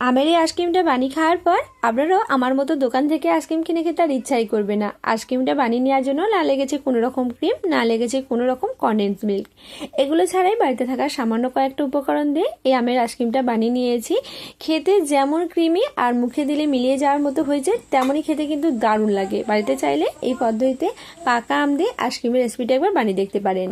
আমের এই আইসক্রিমটা বানিয়ে খাওয়ার পর আপনারাও আমার মতো দোকান থেকে আইসক্রিম কিনে খেতে আর ইচ্ছাই করবে না। আইসক্রিমটা বানিয়ে নেওয়ার জন্য না লেগেছে কোনো রকম ক্রিম, না লেগেছে কোনো রকম কনডেন্স মিল্ক। এগুলো ছাড়াই বাড়িতে থাকা সামান্য কয়েকটা উপকরণ দিয়ে এই আমের আইসক্রিমটা বানিয়ে নিয়েছি। খেতে যেমন ক্রিমি আর মুখে দিলে মিলিয়ে যাওয়ার মতো হয়েছে, তেমনই খেতে কিন্তু দারুণ লাগে। বাড়িতে চাইলে এই পদ্ধতিতে পাকা আম দিয়ে আইসক্রিমের রেসিপিটা একবার বানিয়ে দেখতে পারেন।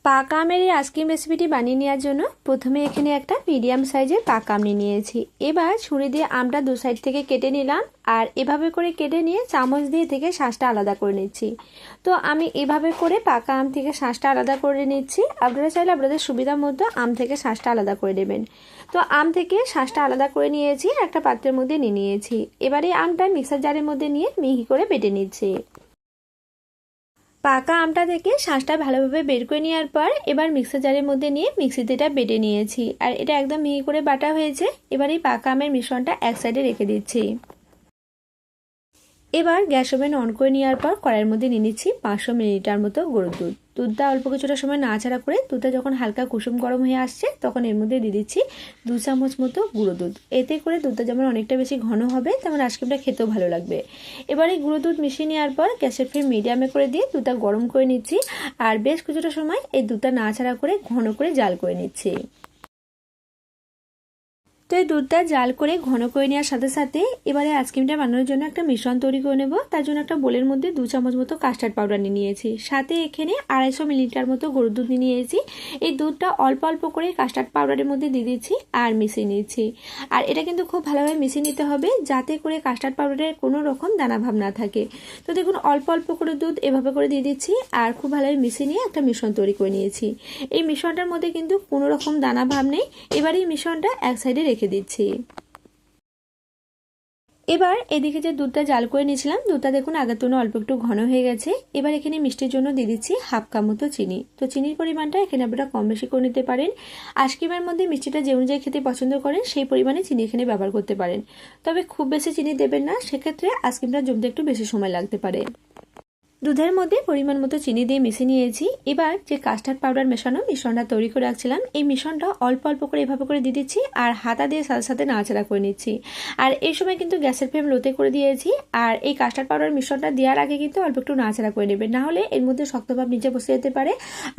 পাকা আমের এই আইসক্রিম রেসিপিটি বানিয়ে নেওয়ার জন্য প্রথমে এখানে একটা মিডিয়াম সাইজের পাকা আম নিয়ে নিয়েছি। এবার ছুরি দিয়ে আমটা দু সাইড থেকে কেটে নিলাম, আর এভাবে করে কেটে নিয়ে চামচ দিয়ে থেকে শাঁসটা আলাদা করে নিচ্ছি। তো আমি এভাবে করে পাকা আম থেকে শাঁসটা আলাদা করে নিচ্ছি। আপনারা চাইলে আপনাদের সুবিধা মতো আম থেকে শাঁসটা আলাদা করে নেবেন। তো আম থেকে শাঁসটা আলাদা করে নিয়েছি, একটা পাত্রের মধ্যে নিয়ে নিয়েছি। এবারে আমটা মিক্সার জারের মধ্যে নিয়ে মিহি করে বেটে নিচ্ছি। পাকা আমটা থেকে শাঁসটা ভালোভাবে বের করে নেওয়ার পর এবার মিক্সার জারের মধ্যে নিয়ে মিক্সিতে এটা বেটে নিয়েছি, আর এটা একদম মিহি করে বাটা হয়েছে। এবার এই পাকা আমের মিশ্রণটা এক সাইডে রেখে দিচ্ছি। এবার গ্যাস ওভেন অন করে নেওয়ার পর কড়াইয়ের মধ্যে নিয়ে নিচ্ছি 500 মিলিলিটার মতো গরুর দুধ। দুধটা অল্প কিছুটা সময় নাড়াচাড়া করে দুধটা যখন হালকা কুসুম গরম হয়ে আসছে, তখন এর মধ্যে দিয়ে দিচ্ছি 2 চামচ মতো গুঁড়ো দুধ। এতে করে দুধটা যেমন অনেকটা বেশি ঘন হবে, তেমন আইসক্রিমটা খেতেও ভালো লাগবে। এবার এই গুঁড়ো দুধ মিশিয়ে নেওয়ার পর গ্যাসের ফ্লেম মিডিয়ামে করে দিয়ে দুধটা গরম করে নিচ্ছি, আর বেশ কিছুটা সময় এই দুধটা নাড়াচাড়া করে ঘন করে জাল করে নিচ্ছি। তো এই দুধটা জাল করে ঘন করে নেওয়ার সাথে সাথে এবারে আইসক্রিমটা বানানোর জন্য একটা মিশ্রণ তৈরি করে নেব। তার জন্য একটা বোলের মধ্যে 2 চামচ মতো কাস্টার্ড পাউডার নিয়ে নিয়েছি, সাথে এখানে 250 মিলিলিটার মতো গরুর দুধ নিয়ে নিয়েছি। এই দুধটা অল্প অল্প করে কাস্টার্ড পাউডারের মধ্যে দিয়ে দিচ্ছি আর মিশিয়ে নিচ্ছি। আর এটা কিন্তু খুব ভালোভাবে মিশিয়ে নিতে হবে, যাতে করে কাস্টার্ড পাউডারের কোনো রকম দানা ভাব না থাকে। তো দেখুন অল্প অল্প করে দুধ এভাবে করে দিয়ে দিচ্ছি, আর খুব ভালোভাবে মিশিয়ে নিয়ে একটা মিশ্রণ তৈরি করে নিয়েছি। এই মিশ্রণটার মধ্যে কিন্তু কোনো রকম দানা ভাব নেই। এবার এই মিশ্রণটা এক সাইডে রেখে দিচ্ছি। এবার এদিকে যে দুধটা জাল করে নিয়েছিলাম, দুধটা দেখুন আগের তুলনায় অল্প একটু ঘন হয়ে গেছে। এবার এখানে মিষ্টির জন্য দিয়ে দিচ্ছি 1/2 কাপ মতো চিনি। তো চিনির পরিমাণটা এখানে আপনারা কম বেশি করে নিতে পারেন। আইসক্রিমের মধ্যে মিষ্টিটা যে অনুযায়ী খেতে পছন্দ করেন সেই পরিমাণে চিনি এখানে ব্যবহার করতে পারেন। তবে খুব বেশি চিনি দেবেন না, সেক্ষেত্রে আইসক্রিমটা জমতে একটু বেশি সময় লাগতে পারে। দুধের মধ্যে পরিমাণ মতো চিনি দিয়ে মিশিয়ে নিয়েছি। এবার যে কাস্টার্ড পাউডার মেশানো মিশ্রণটা তৈরি করে রাখছিলাম, এই মিশ্রণটা অল্প অল্প করে এভাবে করে দিয়ে দিচ্ছি, আর হাতা দিয়ে সাথে সাথে নাড়াচাড়া করে নিচ্ছি। আর এই সময় কিন্তু গ্যাসের ফ্লেম লোতে করে দিয়েছি। আর এই কাস্টার্ড পাউডার মিশ্রণটা দেওয়ার আগে কিন্তু অল্প একটু নাড়াচাড়া করে নেবেন, না হলে এর মধ্যে শক্তভাব নিচে বসে যেতে পারে।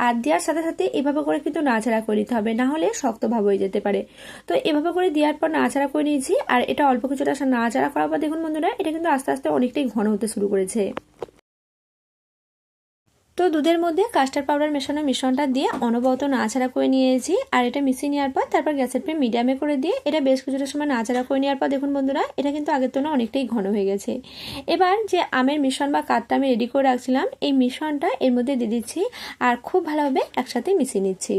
আর দেওয়ার সাথে সাথে এভাবে করে কিন্তু নাড়াচাড়া করে নিতে হবে, না হলে শক্তভাব হয়ে যেতে পারে। তো এভাবে করে দেওয়ার পর নাড়াচাড়া করে নিয়েছি, আর এটা অল্প কিছুটা নাড়াচাড়া করার পর দেখুন বন্ধুরা, এটা কিন্তু আস্তে আস্তে অনেকটাই ঘন হতে শুরু করেছে। তো দুধের মধ্যে কাস্টার্ড পাউডার মেশানো মিশ্রণটা দিয়ে অনবরত নাড়াচাড়া করে নিয়েছি, আর এটা মিশিয়ে নেওয়ার পর তারপর গ্যাসের ফ্লেম মিডিয়ামে করে দিয়ে এটা বেশ কিছুটা সময় নাড়াচাড়া করে নেওয়ার পর দেখুন বন্ধুরা, এটা কিন্তু আগের তুলনায় অনেকটাই ঘন হয়ে গেছে। এবার যে আমের মিশ্রণ বা কাঠটা আমি রেডি করে রাখছিলাম, এই মিশ্রণটা এর মধ্যে দিয়ে দিচ্ছি, আর খুব ভালোভাবে একসাথে মিশিয়ে নিচ্ছি।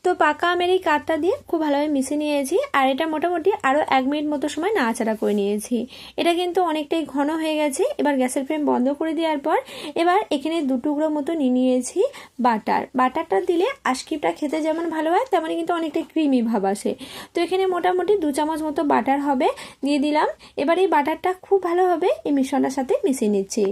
তো পাকা আমের এই কাঠটা দিয়ে খুব ভালোভাবে মিশিয়ে নিয়েছি, আর এটা মোটামুটি আরও 1 মিনিট মতো সময় নাড়াচাড়া করে নিয়েছি। এটা কিন্তু অনেকটাই ঘন হয়ে গেছে। এবার গ্যাসের ফ্লেম বন্ধ করে দেওয়ার পর এবার এখানে 2 টুকরো মতো নিয়ে নিয়েছি বাটারটা দিলে আইসক্রিমটা খেতে যেমন ভালো হয়, তেমনই কিন্তু অনেকটা ক্রিমি ভাব আসে। তো এখানে মোটামুটি 2 চামচ মতো বাটার হবে, দিয়ে দিলাম। এবার এই বাটারটা খুব ভালোভাবে এই মিশ্রণটার সাথে মিশিয়ে নিচ্ছি।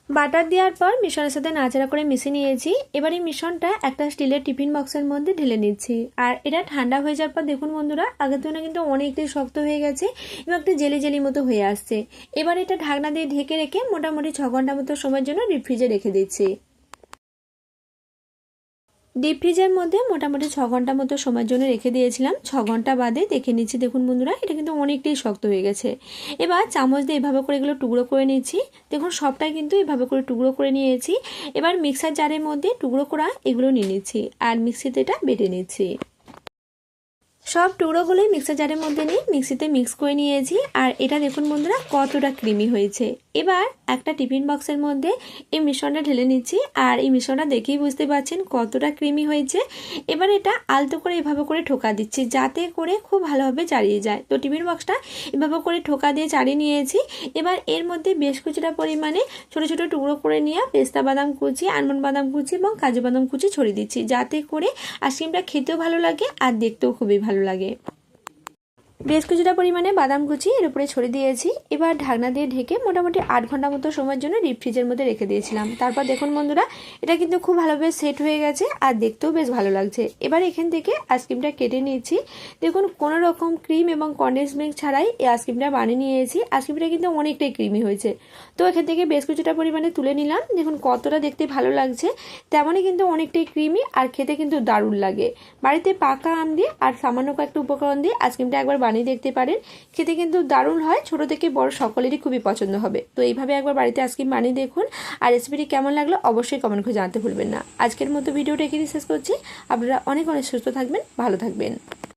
বাটার দেওয়ার পর মিশ্রণের সাথে নাড়াচাড়া করে মিশিয়ে নিয়েছি। এবার এই মিশ্রণটা একটা স্টিলের টিফিন বক্সের মধ্যে ঢেলে নিচ্ছি, আর এটা ঠান্ডা হয়ে যাওয়ার পর দেখুন বন্ধুরা, আগের তুলনায় কিন্তু অনেকটাই শক্ত হয়ে গেছে এবং একটা জেলি জেলি মতো হয়ে আসছে। এবার এটা ঢাকনা দিয়ে ঢেকে রেখে মোটামুটি 6 ঘন্টা মতো সময়ের জন্য ডিপ ফ্রিজে রেখে দিচ্ছি। ডিপ ফ্রিজের মধ্যে মোটামুটি 6 ঘন্টা মতো সময়ের জন্য রেখে দিয়েছিলাম। 6 ঘন্টা বাদে দেখে নিচ্ছি, দেখুন বন্ধুরা, এটা কিন্তু অনেকটাই শক্ত হয়ে গেছে। এবার চামচ দিয়ে এভাবে করে এগুলো টুকরো করে নিচ্ছি। দেখুন সবটাই কিন্তু এভাবে করে টুকরো করে নিয়েছি। এবার মিক্সার জারের মধ্যে টুকরো করা এগুলো নিয়ে নিচ্ছি, আর মিক্সিতে এটা বেটে নিচ্ছি। সব টুকরোগুলোই মিক্সার জারের মধ্যে নিয়ে মিক্সিতে মিক্স করে নিয়েছি, আর এটা দেখুন বন্ধুরা কতটা ক্রিমি হয়েছে। এবার একটা টিফিন বক্সের মধ্যে এই মিশ্রণটা ঢেলে নিচ্ছি, আর এই মিশ্রণটা দেখেই বুঝতে পারছেন কতটা ক্রিমি হয়েছে। এবার এটা আলতো করে এভাবে করে ঠোকা দিচ্ছি, যাতে করে খুব ভালোভাবে চালিয়ে যায়। তো টিফিন বক্সটা এভাবে করে ঠোকা দিয়ে চালিয়ে নিয়েছি। এবার এর মধ্যে বেশ কিছুটা পরিমাণে ছোট ছোট টুকরো করে নিয়ে পেস্তা বাদাম কুচি, আলমন্ড বাদাম কুচি এবং কাজু বাদাম কুচি ছড়িয়ে দিচ্ছি, যাতে করে আইসক্রিমটা খেতেও ভালো লাগে আর দেখতেও খুবই ভালো লাগে। বেশ কিছুটা পরিমাণে বাদাম কুচি এর উপরে ছড়িয়ে দিয়েছি। এবার ঢাকনা দিয়ে ঢেকে মোটামুটি 8 ঘন্টা মতো সময়ের জন্য ডিপ ফ্রিজের মধ্যে রেখে দিয়েছিলাম। তারপর দেখুন বন্ধুরা, এটা কিন্তু খুব ভালোভাবে সেট হয়ে গেছে আর দেখতেও বেশ ভালো লাগছে। এবার এখান থেকে আইসক্রিমটা কেটে নিয়েছি। দেখুন কোনো রকম ক্রিম এবং কনডেন্স মিল্ক ছাড়াই এই আইসক্রিমটা বানিয়ে নিয়েছি। আইসক্রিমটা কিন্তু অনেকটাই ক্রিমি হয়েছে। তো এখান থেকে বেশ কিছুটা পরিমাণে তুলে নিলাম। দেখুন কতটা দেখতে ভালো লাগছে, তেমনই কিন্তু অনেকটাই ক্রিমি আর খেতে কিন্তু দারুণ লাগে। বাড়িতে পাকা আম দিয়ে আর সামান্য কয়েকটা উপকরণ দিয়ে আইসক্রিমটা একবার বানিয়ে দেখতে পারেন, খেতে কিন্তু দারুণ হয়। ছোট থেকে বড় সকলেরই খুবই পছন্দ হবে। তো এইভাবে একবার বাড়িতে আইসক্রিম বানিয়ে দেখুন। আর রেসিপিটি কেমন লাগলো অবশ্যই কমেন্ট করে জানাতে ভুলবেন না। আজকের মতো ভিডিওটা এখানেই শেষ করছি। আপনারা অনেক অনেক সুস্থ থাকবেন, ভালো থাকবেন।